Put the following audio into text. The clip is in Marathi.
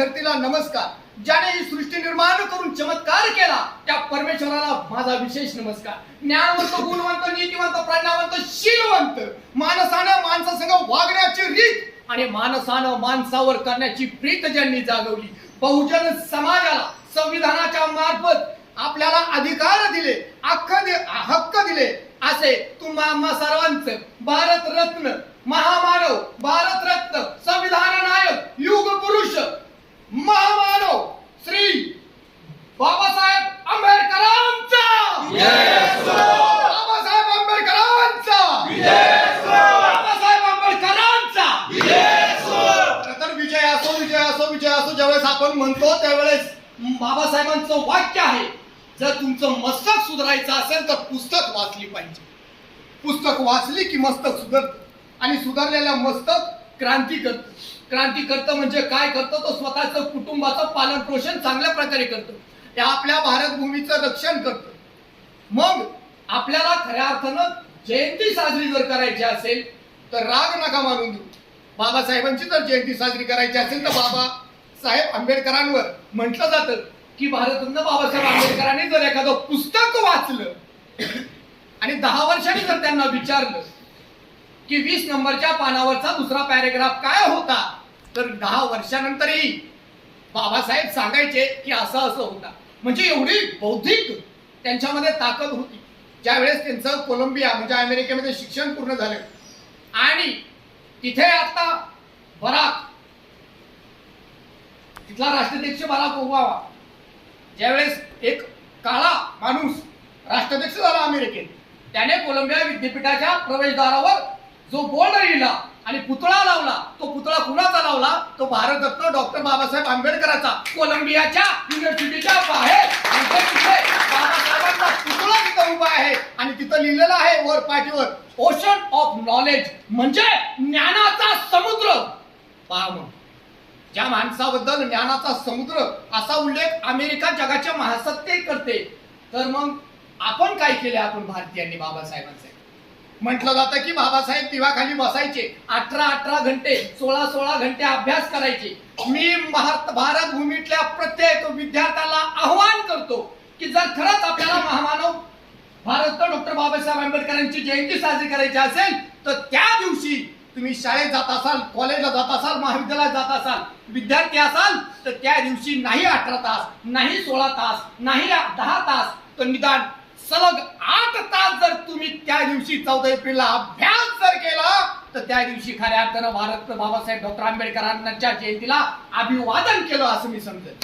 धरतीला नमस्कार. ज्याने ही सृष्टी निर्माण करून चमत्कार केला त्या परमेश्वराला माझा विशेष नमस्कार. ज्ञानवंत, गुणवंत, नीतिवंत, प्रज्ञावंत, शीलवंत, माणसानं माणसासंग वागण्याची रीत आणि माणसानं माणसावर करण्याची प्रीत ज्यांनी जागवली, बहुजन समाजाला संविधानाच्या मार्फत आपल्याला अधिकार दिले, हक्क दिले, असे तुम्हा सर्वांचं भारत रत्न, महामानव, भारत रत्न, संविधान नायक, युग पुरुष, महामानव श्री बाबासाहेब आंबेडकरांचा, बाबासाहेब आंबेडकरांचा, बाबासाहेब आंबेडकरांचा. तर विजय असो, विजय असो, विजय असो. ज्यावेळेस आपण म्हणतो त्यावेळेस बाबासाहेबांचं वाक्य आहे, जर तुमचं मस्तक सुधारायचं असेल तर पुस्तक वाचली पाहिजे. पुस्तक वाचली की मस्तक सुधारतं आणि सुधारलेल्या मस्तक क्रांती करतं. क्रांती करतं म्हणजे काय करतं? तो स्वतःचं कुटुंबाचं पालन पोषण चांगल्या प्रकारे करतो, त्या आपल्या भारत भूमीचं रक्षण करतं. मग आपल्याला खऱ्या अर्थानं जयंती साजरी जर करायची असेल तर राग नका मानून देऊ. बाबासाहेबांची जर जयंती साजरी करायची असेल तर बाबासाहेब आंबेडकरांवर म्हटलं जातं की भारतरत्न बाबासाहेब आंबेडकरांनी जर एखादं पुस्तक वाचलं आणि 10 वर्षांनी जर त्यांना विचारलं की 20 नंबरच्या पानावरचा दुसरा पॅरेग्राफ काय होता, तर 10 वर्षानंतरही बाबासाहेब सांगायचे की असं असं होता. म्हणजे एवढी बौद्धिक त्यांच्यामध्ये ताकद होती. ज्यावेळेस त्यांचं कोलंबिया म्हणजे अमेरिकेमध्ये शिक्षण पूर्ण झालं आणि तिथे आता बराक, तिथला राष्ट्राध्यक्ष बराक ओबामा, ज्यावेळेस एक काळा माणूस राष्ट्राध्यक्ष झाला अमेरिकेत, त्याने कोलंबिया विद्यापीठाच्या प्रवेशद्वारावर जो बोर्ड लिहिला आणि पुतळा लावला, तो पुतळा कुणाचा लावला? तो भारतरत्न डॉक्टर बाबासाहेब आंबेडकरांचा. कोलंबियाच्या युनिव्हर्सिटीच्या बाहेर बाबासाहेबांचा पुतळा तिथं उभा आहे आणि तिथं लिहिलेलं आहे वर पाठीवर, ओशन ऑफ नॉलेज, म्हणजे ज्ञानाचा समुद्र. पहा मग, ज्या माणसाबद्दल ज्ञानाचा समुद्र असा उल्लेख अमेरिका जगाच्या महासत्तेत करते, तर मग आपण काय केले? आपण भारतीयांनी बाबासाहेबांचे म्हटलं जातं की बाबासाहेब दिवाखाली बसायचे, 18 घंटे, 16 घंटे अभ्यास करायचे. मी भारत भूमीतल्या प्रत्येक विद्यार्थ्याला आव्हान करतो की जर खरंच आपल्याला महामानव भारतरत्न डॉक्टर बाबासाहेब आंबेडकरांची जयंती साजरी करायची असेल तर त्या दिवशी तुम्ही शाळेत जात असाल, कॉलेजला जात असाल, महाविद्यालयात जात असाल, विद्यार्थी असाल, तर त्या दिवशी नाही 18 तास, नाही 16 तास, नाही 10 तास, तर निदान सलग 8 तास जर तुम्ही त्या दिवशी 14 एप्रिलला अभ्यास जर केला तर त्या दिवशी खऱ्या अर्थानं भारतरत्न बाबासाहेब डॉक्टर आंबेडकरांच्या जयंतीला अभिवादन केलं असं मी समजेन.